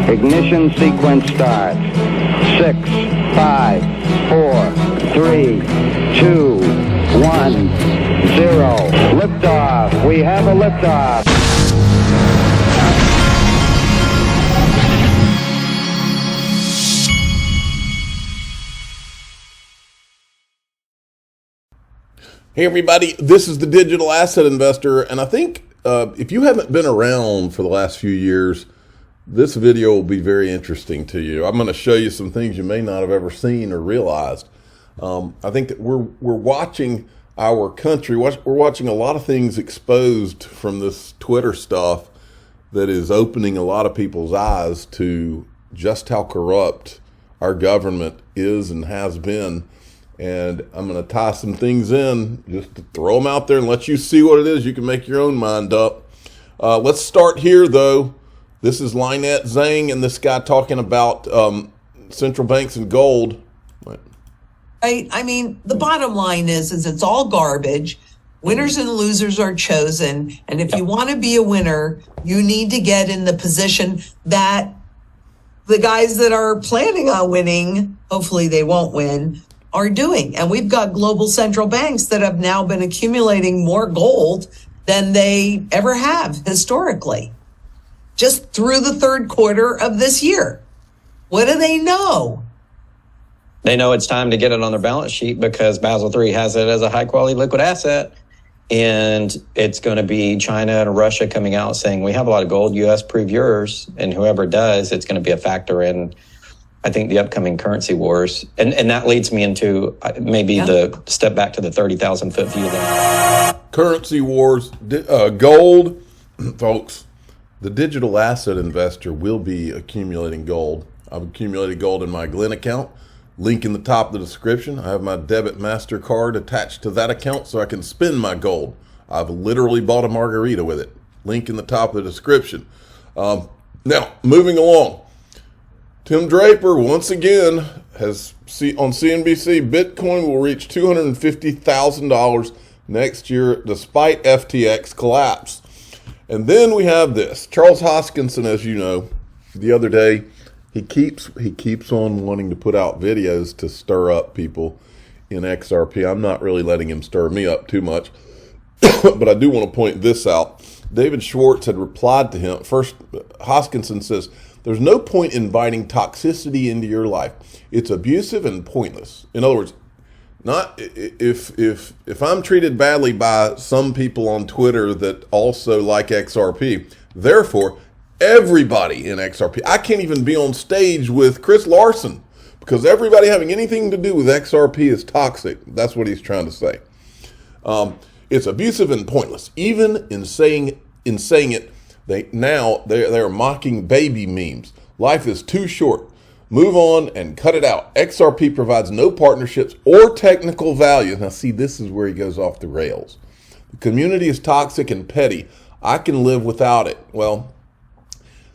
Ignition sequence starts. 6, 5, 4, 3, 2, 1, 0. Liftoff. We have a liftoff. Hey everybody, this is the Digital Asset Investor, and I think if you haven't been around for the last few years, this video will be very interesting to you. I'm going to show you some things you may not have ever seen or realized. I think that we're watching our country, we're watching a lot of things exposed from this Twitter stuff that is opening a lot of people's eyes to just how corrupt our government is and has been. And I'm going to tie some things in just to throw them out there and let you see what it is. You can make your own mind up. Let's start here, though. This is Lynette Zhang and this guy talking about central banks and gold. Right. I mean, the bottom line is it's all garbage. Winners and losers are chosen. And if you want to be a winner, you need to get in the position that the guys that are planning on winning, hopefully they won't win, are doing. And we've got global central banks that have now been accumulating more gold than they ever have historically, just through the third quarter of this year. What do they know? They know it's time to get it on their balance sheet because Basel III has it as a high quality liquid asset. And it's going to be China and Russia coming out saying, we have a lot of gold, US prove yours. And whoever does, it's going to be a factor in, I think, the upcoming currency wars. And that leads me into maybe the step back to the 30,000 foot view there. Currency wars, gold, folks, the digital asset investor will be accumulating gold. I've accumulated gold in my Glen account. Link in the top of the description. I have my debit MasterCard attached to that account so I can spend my gold. I've literally bought a margarita with it. Link in the top of the description. Now, moving along. Tim Draper, once again, has on CNBC, Bitcoin will reach $250,000 next year despite FTX collapse. And then we have this. Charles Hoskinson, as you know, the other day, he keeps on wanting to put out videos to stir up people in XRP. I'm not really letting him stir me up too much, but I do want to point this out. David Schwartz had replied to him. First, Hoskinson says, there's no point inviting toxicity into your life. It's abusive and pointless. In other words, not if I'm treated badly by some people on Twitter that also like XRP, therefore everybody in XRP, I can't even be on stage with Chris Larson because everybody having anything to do with XRP is toxic. That's what he's trying to say. It's abusive and pointless. Even in saying it, they're mocking baby memes. Life is too short. Move on and cut it out. XRP provides no partnerships or technical value. Now see, this is where he goes off the rails. The community is toxic and petty. I can live without it. Well,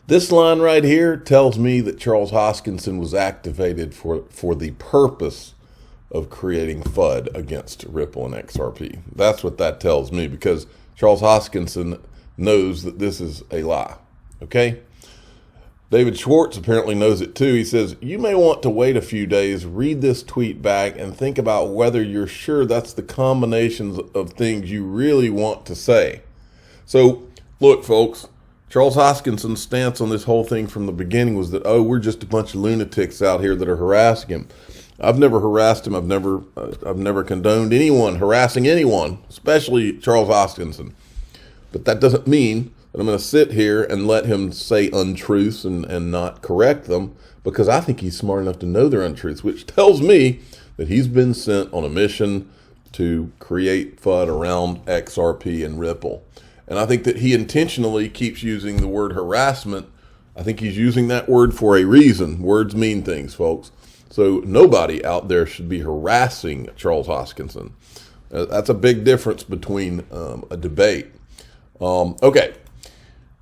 this line right here tells me that Charles Hoskinson was activated for the purpose of creating FUD against Ripple and XRP. That's what that tells me, because Charles Hoskinson knows that this is a lie, okay? David Schwartz apparently knows it too. He says, you may want to wait a few days, read this tweet back, and think about whether you're sure that's the combinations of things you really want to say. So, look, folks, Charles Hoskinson's stance on this whole thing from the beginning was that, oh, we're just a bunch of lunatics out here that are harassing him. I've never harassed him. I've never condoned anyone harassing anyone, especially Charles Hoskinson. But that doesn't mean that I'm going to sit here and let him say untruths and not correct them, because I think he's smart enough to know they're untruths, which tells me that he's been sent on a mission to create FUD around XRP and Ripple. And I think that he intentionally keeps using the word harassment. I think he's using that word for a reason. Words mean things, folks. So nobody out there should be harassing Charles Hoskinson. That's a big difference between a debate. Okay,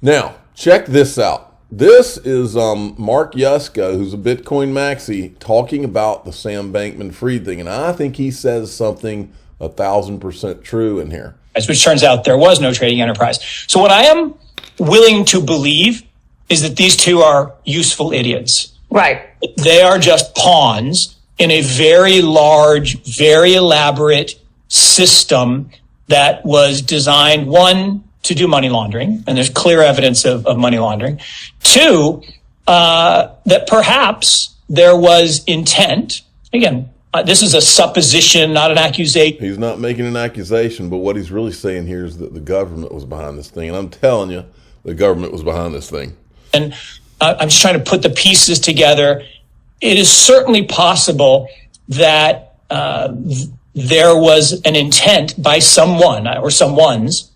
now check this out. This is Mark Yusko, who's a Bitcoin maxi, talking about the Sam Bankman-Fried thing. And I think he says something 1,000% true in here. Which turns out there was no trading enterprise. So what I am willing to believe is that these two are useful idiots. Right. They are just pawns in a very large, very elaborate system that was designed, one, to do money laundering, and there's clear evidence of money laundering. Two, that perhaps there was intent. Again, this is a supposition, not an accusation. He's not making an accusation, but what he's really saying here is that the government was behind this thing. And I'm telling you, the government was behind this thing. And I'm just trying to put the pieces together. It is certainly possible that there was an intent by someone or someone's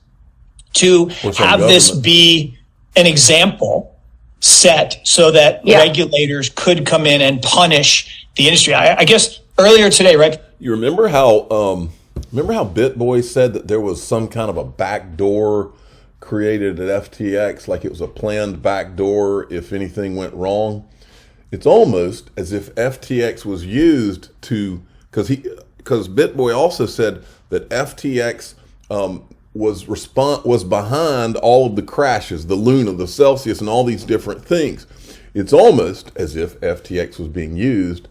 to have this be an example set so that regulators could come in and punish the industry. I guess earlier today, right? You remember how BitBoy said that there was some kind of a backdoor created at FTX, like it was a planned backdoor if anything went wrong? It's almost as if FTX was used to, because BitBoy also said that FTX was behind all of the crashes, the Luna, the Celsius, and all these different things. It's almost as if FTX was being used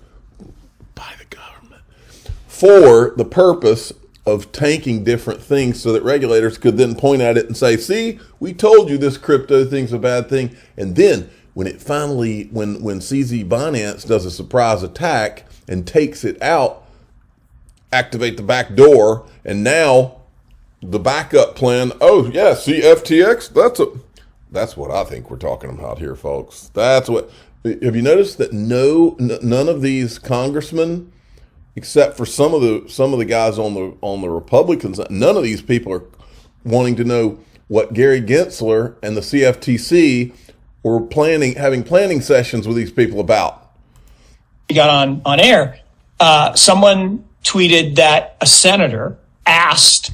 by the government for the purpose of tanking different things so that regulators could then point at it and say, see, we told you this crypto thing's a bad thing. And then when it finally, when CZ Binance does a surprise attack and takes it out, activate the back door, and now the backup plan, oh yeah, see FTX, that's what I think we're talking about here, folks. That's what, have you noticed that none of these congressmen, except for some of the guys on the Republican side, none of these people are wanting to know what Gary Gensler and the CFTC were having planning sessions with these people about. We got on air. Someone tweeted that a senator asked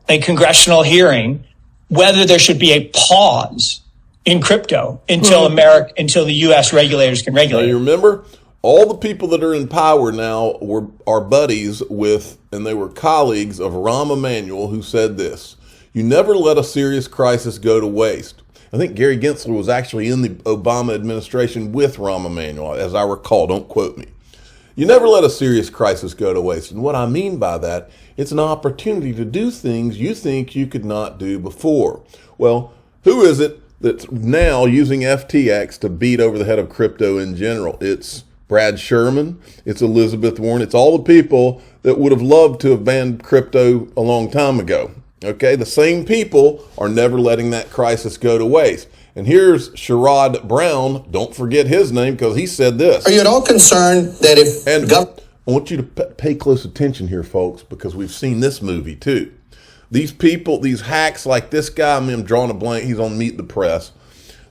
a congressional hearing whether there should be a pause in crypto until the U.S. regulators can regulate. Now, you remember, all the people that are in power now are buddies with, and they were colleagues of Rahm Emanuel, who said this: "You never let a serious crisis go to waste." I think Gary Gensler was actually in the Obama administration with Rahm Emanuel, as I recall. Don't quote me. You never let a serious crisis go to waste. And what I mean by that, it's an opportunity to do things you think you could not do before. Well, who is it that's now using FTX to beat over the head of crypto in general? It's Brad Sherman, it's Elizabeth Warren, it's all the people that would have loved to have banned crypto a long time ago. Okay, the same people are never letting that crisis go to waste. And here's Sherrod Brown. Don't forget his name, because he said this. Are you at all concerned that if... And I want you to pay close attention here, folks, because we've seen this movie too. These people, these hacks like this guy, I'm drawing a blank, he's on Meet the Press.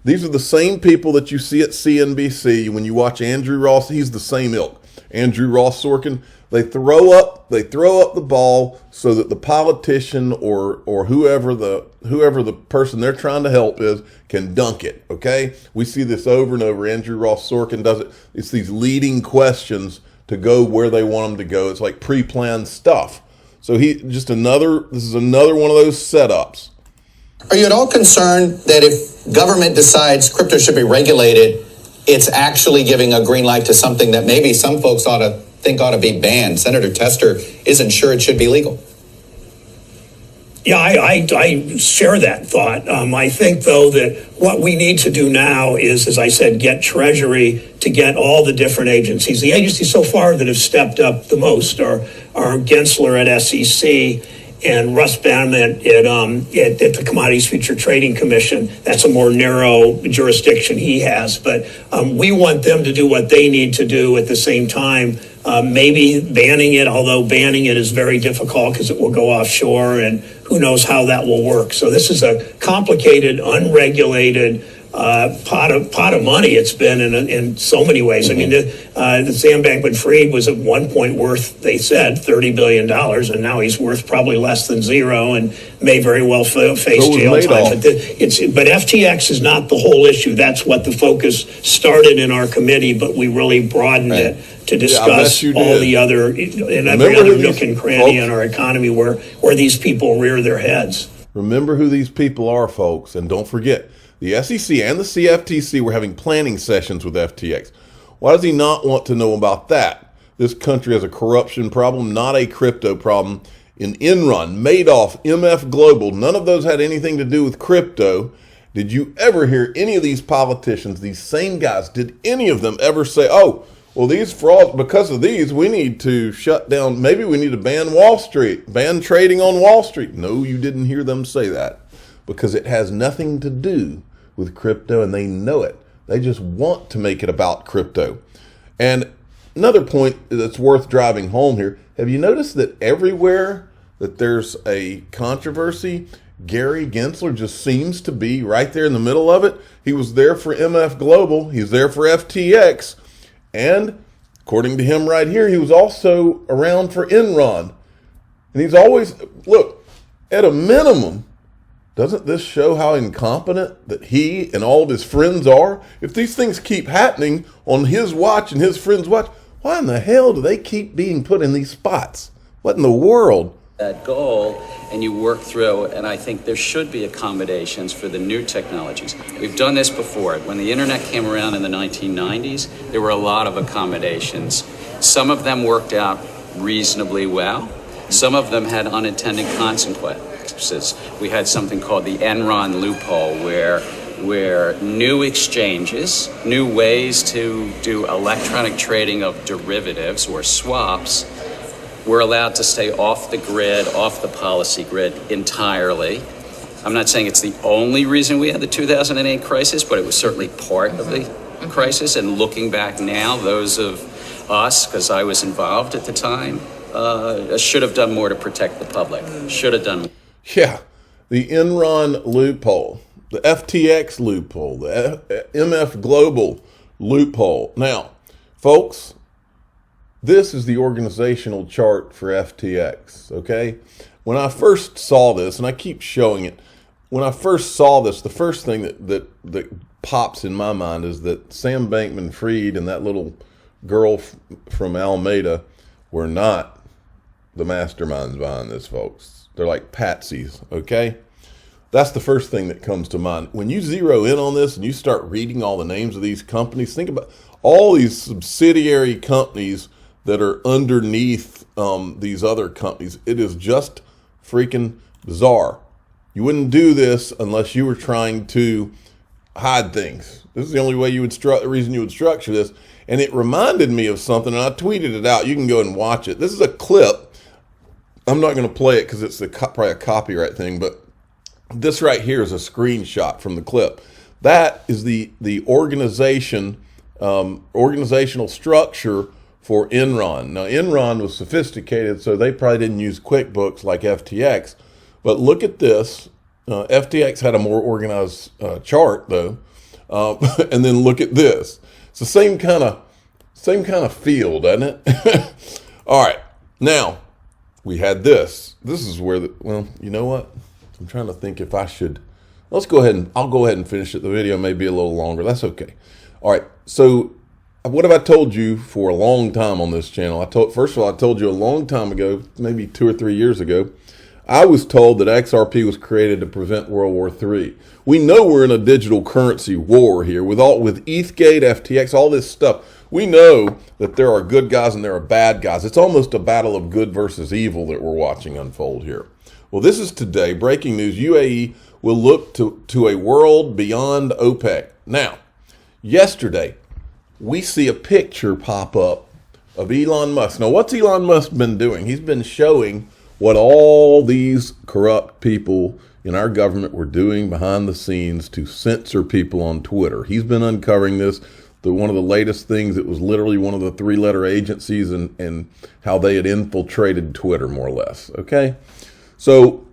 These are the same people that you see at CNBC. When you watch Andrew Ross, he's the same ilk. Andrew Ross Sorkin, they throw up the ball so that the politician or whoever the person they're trying to help is can dunk it. Okay, we see this over and over. Andrew Ross Sorkin does it. It's these leading questions to go where they want them to go. It's like pre-planned stuff. So this is another one of those setups. Are you at all concerned that if government decides crypto should be regulated, it's actually giving a green light to something that maybe some folks ought to be banned? Senator Tester isn't sure it should be legal. Yeah, I share that thought. I think, though, that what we need to do now is, as I said, get Treasury to get all the different agencies. The agencies so far that have stepped up the most are Gensler at SEC and Russ Bannerman at the Commodities Future Trading Commission. That's a more narrow jurisdiction he has. But we want them to do what they need to do at the same time. Maybe banning it, although banning it is very difficult because it will go offshore, and who knows how that will work. So this is a complicated, unregulated pot of money. It's been in so many ways. I mean, the Sam Bankman-Fried was at one point worth, they said, $30 billion, and now he's worth probably less than zero and may very well face jail time. But FTX is not the whole issue. That's what the focus started in our committee, but we really broadened it to discuss all the other, and every other nook and cranny in our economy where these people rear their heads. Remember who these people are, folks, and don't forget, the SEC and the CFTC were having planning sessions with FTX. Why does he not want to know about that? This country has a corruption problem, not a crypto problem. In Enron, Madoff, MF Global, none of those had anything to do with crypto. Did you ever hear any of these politicians, these same guys, did any of them ever say, oh, well, these frauds, because of these, we need to shut down, maybe we need to ban Wall Street, ban trading on Wall Street? No, you didn't hear them say that, because it has nothing to do with crypto, and they know it. They just want to make it about crypto. And another point that's worth driving home here, have you noticed that everywhere that there's a controversy, Gary Gensler just seems to be right there in the middle of it? He was there for MF Global, he's there for FTX, and according to him right here, he was also around for Enron. And he's always, look, at a minimum, doesn't this show how incompetent that he and all of his friends are? If these things keep happening on his watch and his friends' watch, why in the hell do they keep being put in these spots? What in the world? That goal, and you work through, and I think there should be accommodations for the new technologies. We've done this before. When the internet came around in the 1990s, there were a lot of accommodations. Some of them worked out reasonably well. Some of them had unintended consequences. We had something called the Enron loophole, where new exchanges, new ways to do electronic trading of derivatives or swaps were allowed to stay off the grid, off the policy grid entirely. I'm not saying it's the only reason we had the 2008 crisis, but it was certainly part of the crisis. And looking back now, those of us, because I was involved at the time, should have done more to protect the public. Should have done more. Yeah, the Enron loophole, the FTX loophole, the MF Global loophole. Now, folks, this is the organizational chart for FTX, okay? When I first saw this, and I keep showing it, when I first saw this, the first thing that pops in my mind is that Sam Bankman-Fried and that little girl from Alameda were not the masterminds behind this, folks. They're like patsies, okay? That's the first thing that comes to mind. When you zero in on this and you start reading all the names of these companies, think about all these subsidiary companies that are underneath these other companies. It is just freaking bizarre. You wouldn't do this unless you were trying to hide things. This is the only way you would the reason you would structure this. And it reminded me of something, and I tweeted it out. You can go and watch it. This is a clip. I'm not going to play it because it's probably a copyright thing, but this right here is a screenshot from the clip. That is the organizational structure for Enron. Now, Enron was sophisticated, so they probably didn't use QuickBooks like FTX. But look at this. FTX had a more organized chart, though. And then look at this. It's the same kind of feel, doesn't it? All right. Now, we had this. This is where well, you know what? I'm trying to think if I should. I'll go ahead and finish it. The video may be a little longer. That's okay. All right. So, what have I told you for a long time on this channel? First of all, I told you a long time ago, maybe 2 or 3 years ago, I was told that XRP was created to prevent World War III. We know we're in a digital currency war here with ETHgate, FTX, all this stuff. We know that there are good guys and there are bad guys. It's almost a battle of good versus evil that we're watching unfold here. Well, this is today. Breaking news. UAE will look to a world beyond OPEC. Now, yesterday, we see a picture pop up of Elon Musk. Now, what's Elon Musk been doing? He's been showing what all these corrupt people in our government were doing behind the scenes to censor people on Twitter. He's been uncovering this. One of the latest things, it was literally one of the 3-letter agencies and how they had infiltrated Twitter, more or less. Okay? So,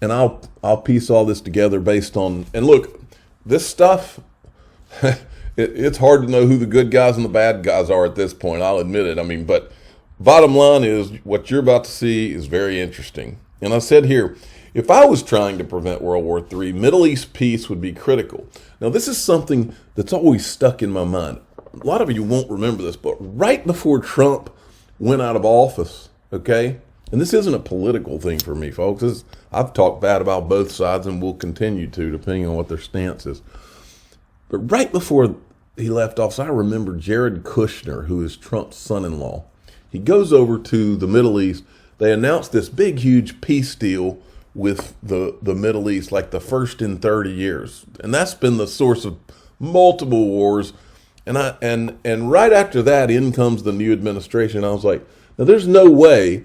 and I'll piece all this together based on, and look, this stuff, it's hard to know who the good guys and the bad guys are at this point. I'll admit it. I mean, but bottom line is what you're about to see is very interesting. And I said here, if I was trying to prevent World War III, Middle East peace would be critical. Now, this is something that's always stuck in my mind. A lot of you won't remember this, but right before Trump went out of office, okay, and this isn't a political thing for me, folks. I've talked bad about both sides and will continue to, depending on what their stance is. But right before he left office, I remember Jared Kushner, who is Trump's son-in-law. He goes over to the Middle East. They announced this big, huge peace deal with the Middle East, like the first in 30 years. And that's been the source of multiple wars. And right after that, in comes the new administration. I was like, now there's no way.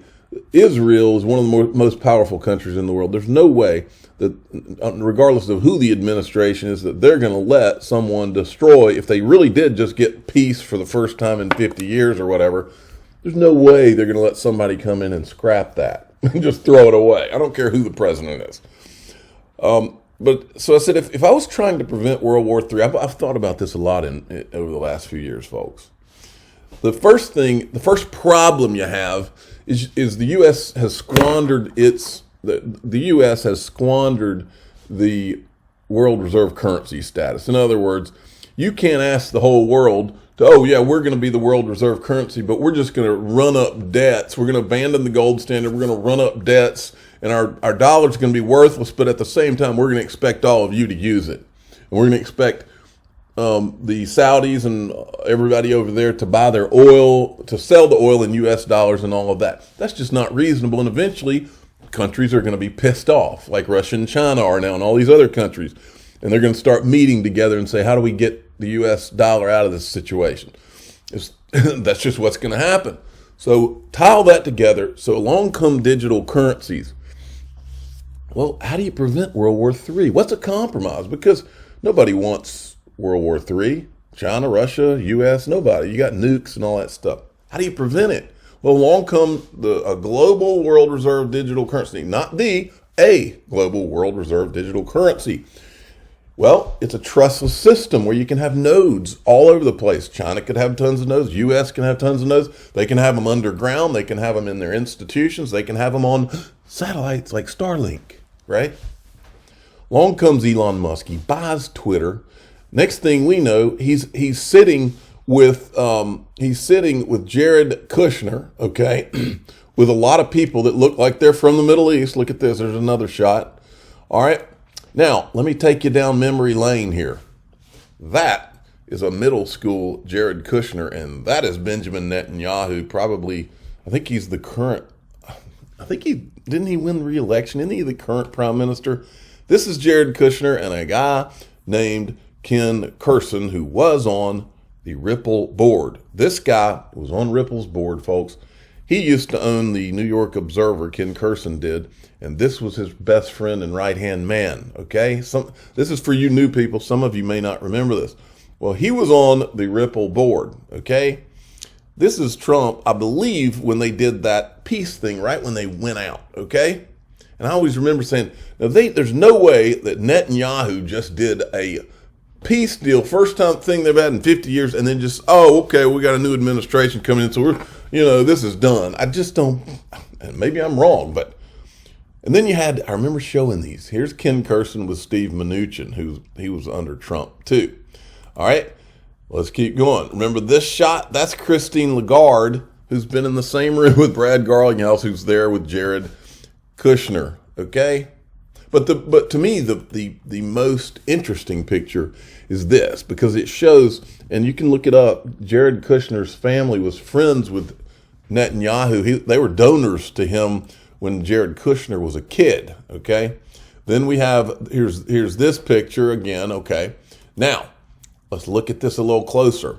Israel is one of the most powerful countries in the world. There's no way that, regardless of who the administration is, that they're going to let someone destroy, if they really did just get peace for the first time in 50 years or whatever, there's no way they're going to let somebody come in and scrap that and just throw it away. I don't care who the president is. But so I said, if I was trying to prevent World War III, I've thought about this a lot over the last few years, folks. The first problem you have is the U.S. has squandered the U.S. has squandered the world reserve currency status. In other words, you can't ask the whole world to, oh yeah, we're going to be the world reserve currency, but we're just going to run up debts. We're going to abandon the gold standard. We're going to run up debts, and our dollar's going to be worthless. But at the same time, we're going to expect all of you to use it, and we're going to expect the Saudis and everybody over there to buy their oil, to sell the oil in U.S. dollars and all of that. That's just not reasonable. And eventually, countries are going to be pissed off, like Russia and China are now, and all these other countries. And they're going to start meeting together and say, how do we get the U.S. dollar out of this situation? That's just what's going to happen. So tie all that together. So along come digital currencies. Well, how do you prevent World War III? What's a compromise? Because nobody wants World War III, China, Russia, U.S., nobody. You got nukes and all that stuff. How do you prevent it? Well, along come a global world reserve digital currency, not a global world reserve digital currency. Well, it's a trustless system where you can have nodes all over the place. China could have tons of nodes. U.S. can have tons of nodes. They can have them underground. They can have them in their institutions. They can have them on satellites like Starlink, right? Along comes Elon Musk. He buys Twitter. Next thing we know, he's sitting with Jared Kushner, okay, with a lot of people that look like they're from the Middle East. Look at this. There's another shot. All right. Now, let me take you down memory lane here. That is a middle school Jared Kushner, and that is Benjamin Netanyahu. Probably, I think he's the current, didn't he win re-election? Isn't he the current prime minister? This is Jared Kushner and a guy named Ken Kurson, who was on the Ripple board. This guy was on Ripple's board, folks. He used to own the New York Observer, Ken Kurson did, and this was his best friend and right-hand man, okay? This is for you new people. Some of you may not remember this. Well, he was on the Ripple board, okay? This is Trump, I believe, when they did that peace thing, right when they went out, okay? And I always remember saying, now there's no way that Netanyahu just did a peace deal, first time thing they've had in 50 years, and then just, oh, okay, we got a new administration coming in, so this is done. I just don't, and maybe I'm wrong, but, and then I remember showing these. Here's Ken Kurson with Steve Mnuchin, he was under Trump too. All right, let's keep going. Remember this shot? That's Christine Lagarde, who's been in the same room with Brad Garlinghouse, who's there with Jared Kushner, okay? But to me, the most interesting picture is this, because it shows, and you can look it up, Jared Kushner's family was friends with Netanyahu. They were donors to him when Jared Kushner was a kid, okay? Then we have, here's this picture again, okay? Now, let's look at this a little closer.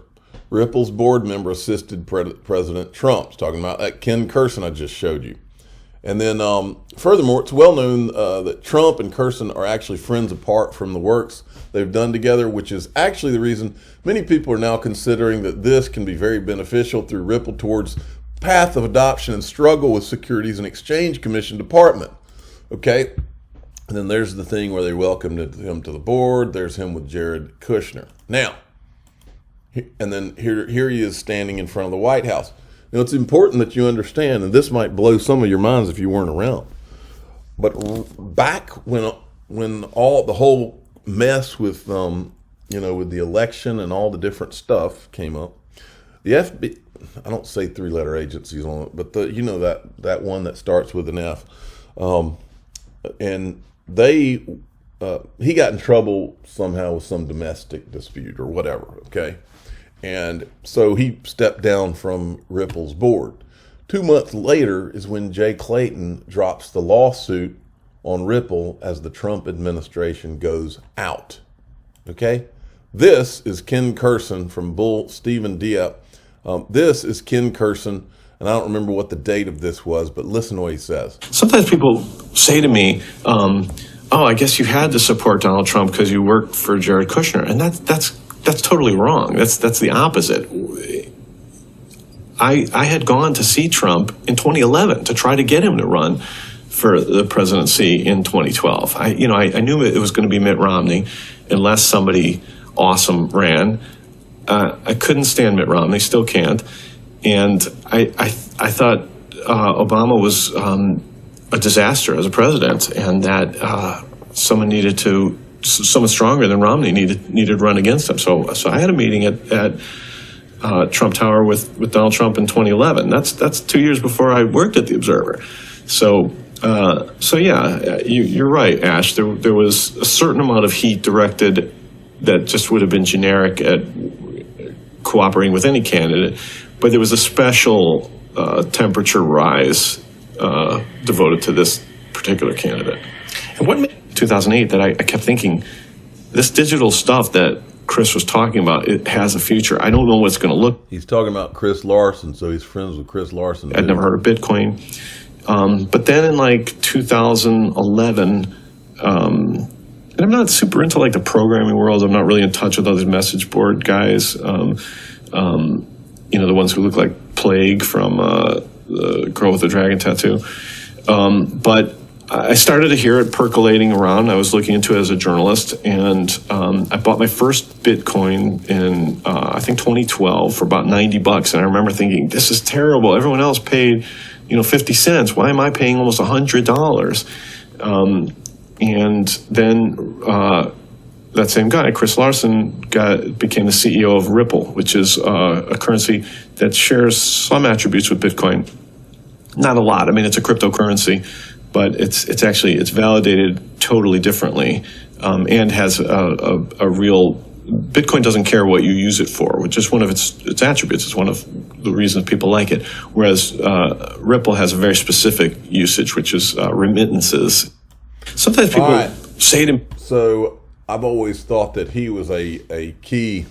Ripple's board member assisted President Trump. It's talking about that Ken Kurson I just showed you. And then furthermore, it's well known that Trump and Kurson are actually friends apart from the works they've done together, which is actually the reason many people are now considering that this can be very beneficial through Ripple towards path of adoption and struggle with Securities and Exchange Commission Department. Okay? And then there's the thing where they welcomed him to the board. There's him with Jared Kushner. Now, and then here he is standing in front of the White House. Now, it's important that you understand, and this might blow some of your minds if you weren't around, but back when all the whole mess with with the election and all the different stuff came up, the I don't say three-letter agencies on it, but the, you know, that one that starts with an F. And they, he got in trouble somehow with some domestic dispute or whatever, okay? And so he stepped down from Ripple's board. 2 months later is when Jay Clayton drops the lawsuit on Ripple as the Trump administration goes out, okay? This is Ken Curson from Bull Stephen Dieppe. This is Ken Curson, and I don't remember what the date of this was, but listen to what he says. Sometimes people say to me, oh, I guess you had to support Donald Trump because you worked for Jared Kushner. And that's totally wrong. That's the opposite. I had gone to see Trump in 2011 to try to get him to run for the presidency in 2012. I knew it was going to be Mitt Romney unless somebody awesome ran. I couldn't stand Mitt Romney, still can't. And I thought Obama was a disaster as a president, and that someone stronger than Romney needed to run against him. So I had a meeting at Trump Tower with Donald Trump in 2011. That's 2 years before I worked at the Observer. So yeah, you're right, Ash. There was a certain amount of heat directed that just would have been generic at cooperating with any candidate, but there was a special temperature rise devoted to this particular candidate. And what made 2008 that I kept thinking, this digital stuff that Chris was talking about, it has a future. I don't know what's going to look. He's talking about Chris Larson, so he's friends with Chris Larson. I'd never heard of Bitcoin. But then in like 2011, and I'm not super into like the programming world. I'm not really in touch with all these message board guys. The ones who look like Plague from the Girl with the Dragon Tattoo. But I started to hear it percolating around. I was looking into it as a journalist, and I bought my first Bitcoin in I think 2012 for about $90, and I remember thinking, this is terrible. Everyone else paid 50 cents. Why am I paying almost $100? And then that same guy, Chris Larson, became the CEO of Ripple, which is a currency that shares some attributes with Bitcoin. Not a lot. I mean, it's a cryptocurrency, but it's validated totally differently, and has a real. Bitcoin doesn't care what you use it for, which is one of its attributes. It's one of the reasons people like it. Whereas Ripple has a very specific usage, which is remittances. Sometimes people say to me. So I've always thought that he was a key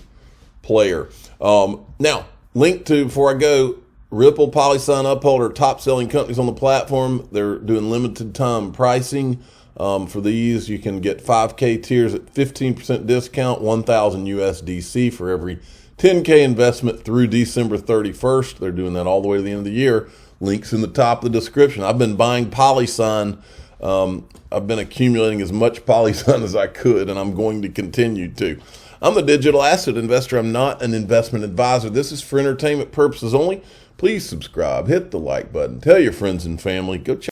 player. Now, link to, before I go, Ripple, PolySign, Uphold are top selling companies on the platform. They're doing limited time pricing. For these, you can get 5K tiers at 15% discount, 1,000 USDC for every 10K investment through December 31st. They're doing that all the way to the end of the year. Links in the top of the description. I've been buying PolySign. I've been accumulating as much PolySign as I could, and I'm going to continue to. I'm a digital asset investor. I'm not an investment advisor. This is for entertainment purposes only. Please subscribe, hit the like button, tell your friends and family. Go check